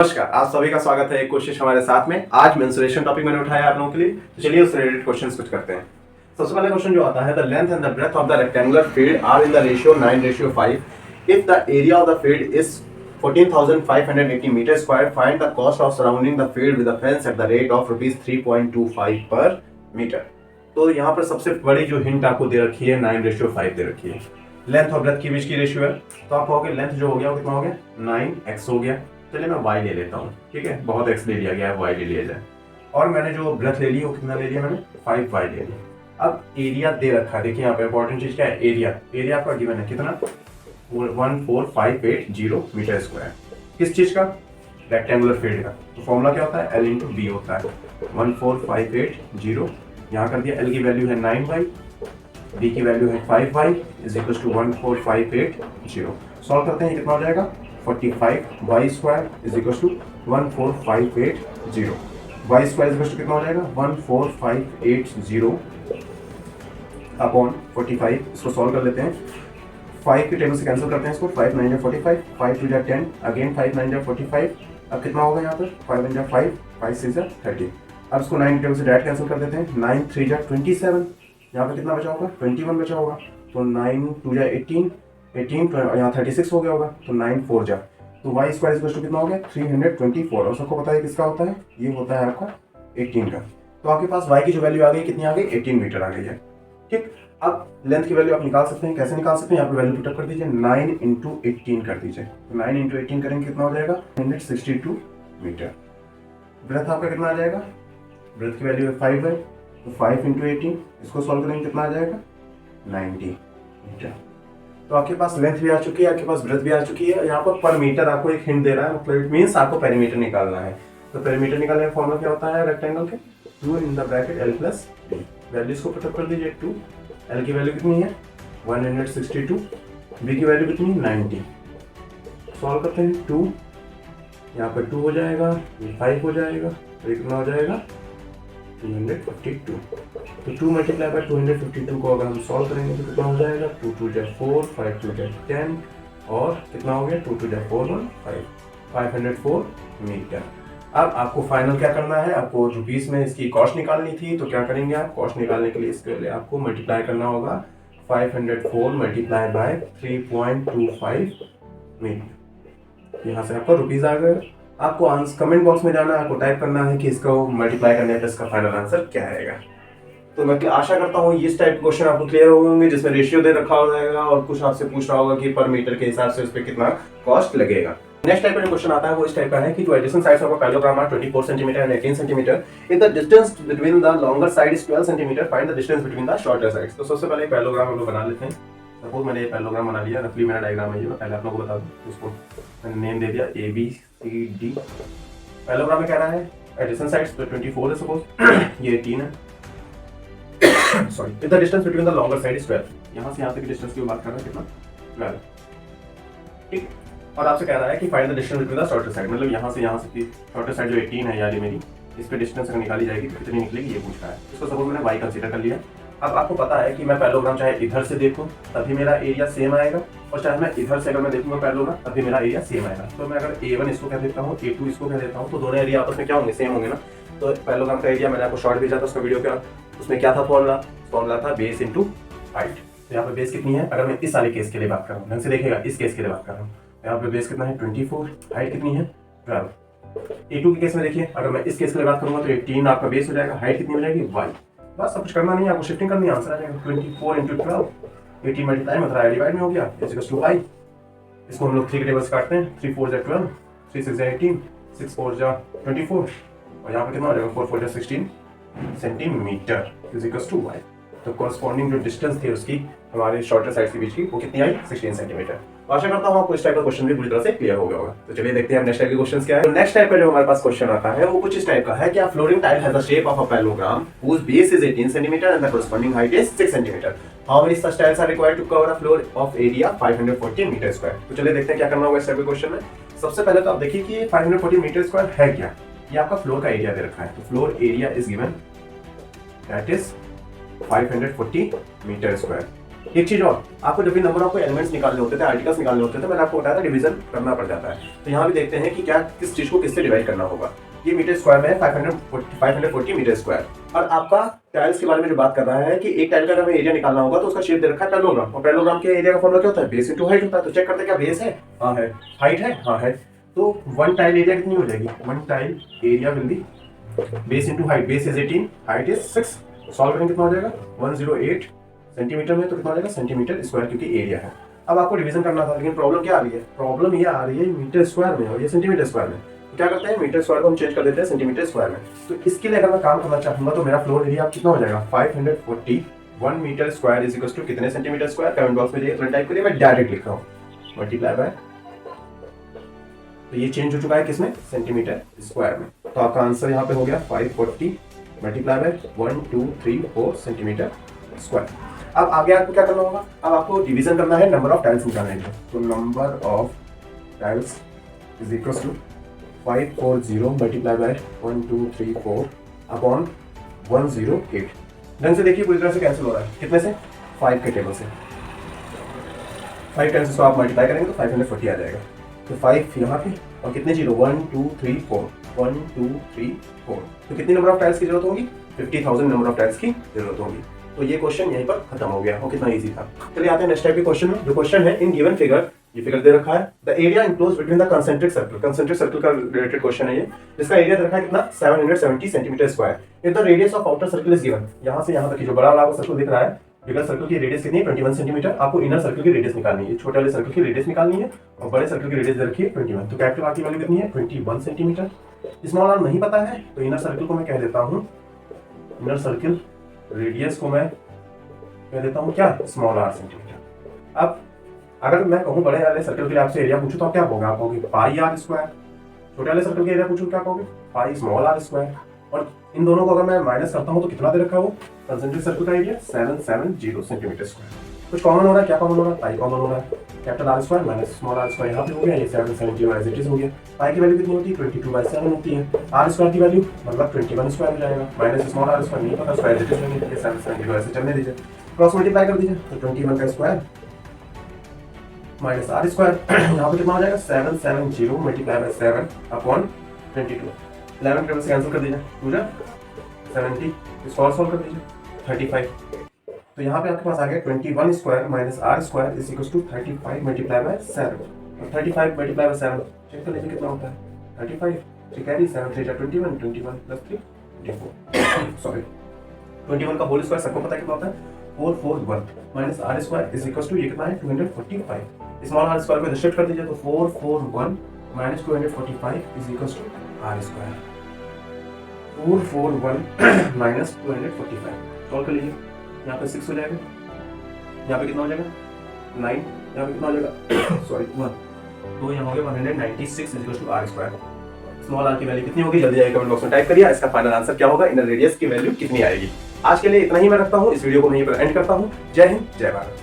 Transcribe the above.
नमस्कार, आप सभी का स्वागत है एक कोशिश हमारे साथ में। आज मेंसुरेशन टॉपिक मैंने उठाया आप लोगों के लिए, तो चलिए उससे रिलेटेड क्वेश्चंस कुछ करते हैं। सबसे पहला क्वेश्चन जो आता है, the length and the breadth of the rectangular field are in the ratio 9:5 if the area of the field is 14,580 metre square, find the cost of surrounding the field with a fence at the rate of ₹3.25 per metre. तो यहाँ पर सबसे बड़ी जो hint आपको दे रखी है 9:5 दे रखी है। लेंथ और ब्रेथ के बीच की रेशियो है, तो आप कहोगे लेंथ जो हो गया वो कितना हो गया, 9x हो गया। चलिए मैं y ले लेता हूँ, ठीक है, बहुत x ले लिया गया है, y ले लिया जाए। और मैंने जो ब्रेथ ले ली वो कितना ले लिया मैंने, 5y ले लिया। अब एरिया दे रखा है, देखिए यहाँ पे इंपॉर्टेंट चीज क्या है, एरिया। एरिया आपका गिवन है कितना, 14580 मीटर स्क्वायर। किस चीज का, रेक्टेंगुलर फील्ड का। तो फॉर्मूला क्या होता है, L/B होता है। 14580 यहाँ कर दिया, L की वैल्यू है 9y, B की वैल्यू है 5y is equal to 14580। Solve करते हैं, कितना हो जाएगा, 45y square is equal to 14580। y square is कितना हो जाएगा, 14580 अपॉन 45। इसको सॉल्व कर लेते हैं, 5 के टेबल से कैंसिल करते हैं इसको, 5 9 45, 5 2 10, अगेन 5 9 45। अब कितना होगा यहाँ पर, 5 1 5, 5 6 30। अब इसको 9 के टेबल से डायरेक्ट कैंसिल कर देते हैं, 9 3 27। यहाँ पर कितना बचा होगा, 21 बचा होगा। तो 9 2 18, 18 यहाँ 36 हो गया होगा, तो 9 4 जा, तो y स्क्वायर इक्वल टू कितना हो गया, 324। और सबको पता है किसका होता है, ये होता है आपका 18 का। तो आपके पास y की जो वैल्यू आ गई, कितनी आ गई, 18 मीटर आ गई है। ठीक, अब लेंथ की वैल्यू आप निकाल सकते हैं, कैसे निकाल सकते हैं, यहाँ पे वैल्यू पुट कर दीजिए, 9 × 18 कर दीजिए। तो 9 × 18 करेंगे, कितना हो जाएगा, 162 मीटर। ब्रेथ आपका कितना आ जाएगा, ब्रेथ की वैल्यू है 5 है, तो 5 × 18, इसको सॉल्व करेंगे कितना आ जाएगा, 90 मीटर। तो आपके पास लेंथ भी आ चुकी है, आपके पास ब्रेथ भी आ चुकी है। यहाँ पर मीटर आपको एक हिंट दे रहा है, मतलब इट मींस आपको पेरीमीटर निकालना है। तो पेरीमीटर निकालने का फॉर्मूला क्या होता है रेक्टेंगल के, 2 in the bracket L + B। Values को पुट कर दीजिए, 2, L की वैल्यू कितनी है 162, B की वैल्यू कितनी है 90। सॉल्व करते हैं, 2 यहाँ पर 2 हो जाएगा, 5 हो जाएगा, तो कितना हो जाएगा 252। तो 2 मल्टीप्लाई बाय 252 को अगर हम सॉल्व करेंगे तो कितना हो जाएगा, 2 2 4, 5 2 10, और कितना हो गया, 2 2 4 1 5, 504 मीटर। अब आपको फाइनल क्या करना है, आपको रुपीस में इसकी कॉस्ट निकालनी थी। तो क्या करेंगे आप, कॉस्ट निकालने के लिए इसके लिए आपको मल्टीप्लाई करना होगा 504 मल्टीप्लाई बाय 3.25 मीटर। यहाँ से आपका रुपीस आ गया। आपको कमेंट बॉक्स में जाना है, आपको टाइप करना है कि इसको मल्टीप्लाई करने पर इसका फाइनल आंसर क्या आएगा। तो मैं आशा करता हूँ इस टाइप के क्वेश्चन आपको क्लियर हो होंगे, जिसमें रेशियो दे रखा हो जाएगा और कुछ आपसे पूछ रहा होगा कि पर मीटर के हिसाब से उस पर कितना कॉस्ट लगेगा। नेक्स्ट टाइप का जो क्वेश्चन आता है वो इस टाइप का है कि जो adjacent sides of a parallelogram are 24 centimetre and 18 centimetre, if the distance between the longer side is 12 centimetre, find the distance between the shorter sides. तो सबसे पहले पैरेललोग्राम हम लोग बना लेते हैं। सपोज मैंने ये पैरेललोग्राम बना लिया, रफली मेरा डायग्राम है ये, मैं पहले आप लोगों को बता दूं। उसको मैंने नेम दे दिया ABCD। पैरेललोग्राम में कह रहा है एडिशन साइड्स तो 24 है, सपोज ये 18 है, sorry, if the distance between the longer side is 12। यहाँ से यहाँ तक की डिस्टेंस की बात कर रहा है, कितना 12, ठीक। और आपसे कह रहा है कि find the distance between the shorter side, मतलब यहाँ से की शॉर्टर साइड जो 18 है यानी मेरी, इस पे डिस्टेंस अगर निकाली जाएगी तो कितनी निकलेगी ये पूछ रहा है। इसको सपोज मैंने y कंसीडर कर लिया। अब आपको पता है कि मैं पैरेललोग्राम चाहे इधर से देखूं तभी मेरा एरिया सेम आएगा, और चाहे मैं इधर से अगर मैं देखूंगा पैरेललोग्राम तभी मेरा एरिया सेम आएगा। तो मैं अगर A1 इसको कह देता हूँ, A2 इसको कह देता हूँ, तो दोनों एरिया आपस में क्या होंगे, सेम होंगे ना। तो पैरेललोग्राम का एरिया मैंने आपको शॉर्ट भेजा था, उसका वीडियो क्या, उसमें क्या था फॉर्मूला था बेस इंटू हाइट। तो यहाँ पे बेस कितनी है, अगर मैं इस वाले केस के लिए बात कर रहा हूँ, ढंग से देखिएगा, इस केस के लिए बात कर रहा हूँ, यहाँ पे बेस कितना है 24, हाइट कितनी है 12। A2 के केस में देखिए, अगर मैं इस केस के लिए बात करूंगा तो 18 आपका बेस हो जाएगा, हाइट कितनी हो जाएगी y। बस सब कुछ करना नहीं है, आपको शिफ्टिंग करनी है, आंसर आ जाएगा 24 × 12, 18 मल्टीप्लाई मतलब डिवाइड में हो गया इज इक्वल टू y। इसको हम लोग 3 के टेबल से काटते हैं, 3 4 12, 3 6 18, 6 4 24, और यहाँ पे कितना हो जाएगा 4 4 16 centimetre is equal to y। तो कॉरस्पॉन्डिंग जो डिस्टेंस थी उसकी हमारे शॉर्टर साइड के बीच की वो कितनी आई, 16 सेंटीमीटर। आशा करता हूँ आपको इस टाइप का क्वेश्चन भी पूरी तरह से क्लियर हो गया होगा। तो चलिए देखते हैं नेक्स्ट टाइप के क्वेश्चंस क्या है। तो नेक्स्ट टाइप का जो हमारे पास क्वेश्चन आता है वो कुछ इस टाइप का है, क्या flooring tile has the shape of a parallelogram whose base is 18 cm and the corresponding height is 6 cm. How many such tiles are required to cover a floor of area 540 meter square? तो चलिए देखते हैं क्या करना होगा इस type के question में। सबसे पहले तो आप देखिए कि 540 मीटर स्क्वायर है क्या, ये आपका फ्लोर का एरिया दे रखा है। तो floor area is given that is 540 metre square. एक चीज और, आपको जब भी नंबर ऑफ एलिमेंट्स निकालने होते थे, आर्टिकल्स निकालने होते थे, मैंने आपको बताया था डिवीजन करना पड़ जाता है। तो यहाँ भी देखते हैं कि क्या किस चीज को किससे डिवाइड करना होगा। ये मीटर स्क्वायर में है 540 मीटर स्क्वायर। और आपका टाइल्स के बारे में जो बात कर रहा है कि एक टाइल का अगर हमें एरिया निकालना होगा तो उसका शेप दे रखा है पैरेललोग्राम, और पैरेललोग्राम के एरिया का फॉर्मूला क्या होता है, बेस इनटू हाइट होता है। तो चेक करते हैं क्या बेस है, हाँ है, हाइट है, हाँ है। तो वन टाइल एरिया कितनी हो जाएगी, one tile area will be base into height, base is 18, height is 6। Solve करेंगे कितना हो जाएगा 108 सेंटीमीटर में, तो कितना हो जाएगा सेंटीमीटर स्क्वायर, क्योंकि एरिया है। अब आपको डिवीजन करना था, लेकिन प्रॉब्लम क्या आ रही है, प्रॉब्लम ये आ रही है मीटर स्क्वायर में और ये सेंटीमीटर स्क्वायर में। तो क्या करते हैं, मीटर स्क्वायर को हम चेंज कर देते हैं सेंटीमीटर स्क्वायर में। तो इसके लिए अगर मैं काम करना चाहूंगा तो मेरा फ्लोर एरिया कितना हो जाएगा 541 metre square is equal to कितने सेंटीमीटर स्क्वायर। कमेंट बॉक्स में तुरंत टाइप करिए, मैं डायरेक्ट लिख रहा हूँ, मल्टीप्लाई बाय, तो ये चेंज हो चुका है किसमें, सेंटीमीटर स्क्वायर में। तो आपका आंसर यहाँ पे हो गया 540 मल्टीप्लाई बाय 1 2 3 4 सेंटीमीटर स्क्वायर। अब आगे आपको क्या करना होगा, अब आपको डिवीजन करना है नंबर ऑफ टाइल्स निकालने के लिए। तो number of tiles is equal to 540 multiply by 1 2 3 4 upon 108। ढंग से देखिए, पूरी तरह से कैंसिल हो रहा है, कितने से, 5 के टेबल से। 5 टाइम्स इसको आप मल्टीप्लाई करेंगे तो 540 आ जाएगा। तो 5 यहाँ पे और कितने जीरो, 1 2 3 4, 1 2 3 4। तो कितनी नंबर ऑफ टाइल्स की जरूरत होगी, 50,000 नंबर ऑफ टाइल्स की जरूरत होगी। तो ये क्वेश्चन यहीं पर खत्म हो गया, और कितना इजी था। चलिए आते हैं नेक्स्ट टाइप के क्वेश्चन में। जो क्वेश्चन है, इन गिवन फिगर, ये फिगर दे रखा है, the area enclosed between the concentric circle, concentric circle का रिलेटेड क्वेश्चन है ये। इसका एरिया दे रखा है कितना, 770 centimetre square. If the radius of outer circle is given, यहाँ से यहाँ तक जो बड़ा वाला सर्कल दिख रहा है, बिगर सर्कल की रेडियस कितनी है 21 सेंटीमीटर। आपको इनर सर्कल की रेडियस निकालनी है, छोटे वाले सर्कल की रेडियस निकालनी है, और बड़े सर्कल की रेडियस रखी है 21। तो कैपिटल आर की वैल्यू कितनी है 21 सेंटीमीटर। स्मॉल आर नहीं पता है तो इनर सर्कल को मैं कह देता हूँ, इनर सर्कल रेडियस को मैं कह देता हूँ क्या, स्मॉल आर सेंटीमीटर। अब अगर मैं कहूँ बड़े वाले सर्कल के लिए आपसे एरिया पूछूं तो आप क्या कहोगे, आप कहोगे पाई आर स्क्वायर। छोटे वाले सर्कल के एरिया पूछूं क्या कहोगे, पाई स्मॉल आर स्क्वायर। और इन दोनों को अगर मैं माइनस करता हूँ तो कितना दे रखा है वो, कंसेंट्रिक सर्कल का एरिया 770 सेंटीमीटर स्क्वायर। कुछ कॉमन हो रहा है, क्या कॉमन हो रहा है, पाई कॉमन हो रहा है। Capital R square minus small R square यहाँ पे हो गया, ये 770 एज इट इज हो गया। पाई की वैल्यू कितनी होती है 22/7 होती है। आर स्क्वायर की वैल्यू मतलब 21 स्क्वायर हो जाएगा, माइनस स्मॉल आर स्क्वायर नहीं पता, स्क्वायर एज इट इज होगी, 770 ऐसे चलने दीजिए, क्रॉस मल्टीप्लाई कर दीजिए। तो 21 का स्क्वायर माइनस आर स्क्वायर, यहाँ पे कितना हो जाएगा 770 मल्टीप्लाई बाय 7 अपॉन 22। 11 टेबल से कैंसिल कर दीजिए, पूरा 70 सॉल्व कर दीजिए 35। तो यहाँ पे आपके पास आ गया 21 square minus R square is equal to 35 multiply by 7। 35 multiply by 7 check कर लीजिए कितना होता है 35, ठीक है 7 3 21, 21 प्लस 3 24, सॉरी 21 का होल स्क्वायर सबको पता है कितना होता है 441 minus R square is equal to ये कितना है 245। स्मॉल आर स्क्वायर को शिफ्ट कर दीजिए तो 441 minus 245 is equal to R square. 441 minus 245 solve कर लीजिए, यहाँ पे 6 हो जाएगा, यहाँ पे कितना हो जाएगा 9, यहाँ पे कितना हो जाएगा सॉरी 1, तो यहाँ हो गया 196 is equal to R square. Small R की वैल्यू कितनी होगी जल्दी जाइए कमेंट बॉक्स में टाइप करिए, इसका फाइनल आंसर क्या होगा, इनर रेडियस की वैल्यू कितनी आएगी। आज के लिए इतना ही मैं रखता हूँ, इस वीडियो को यहीं पर एंड करता हूँ। जय हिंद, जय भारत।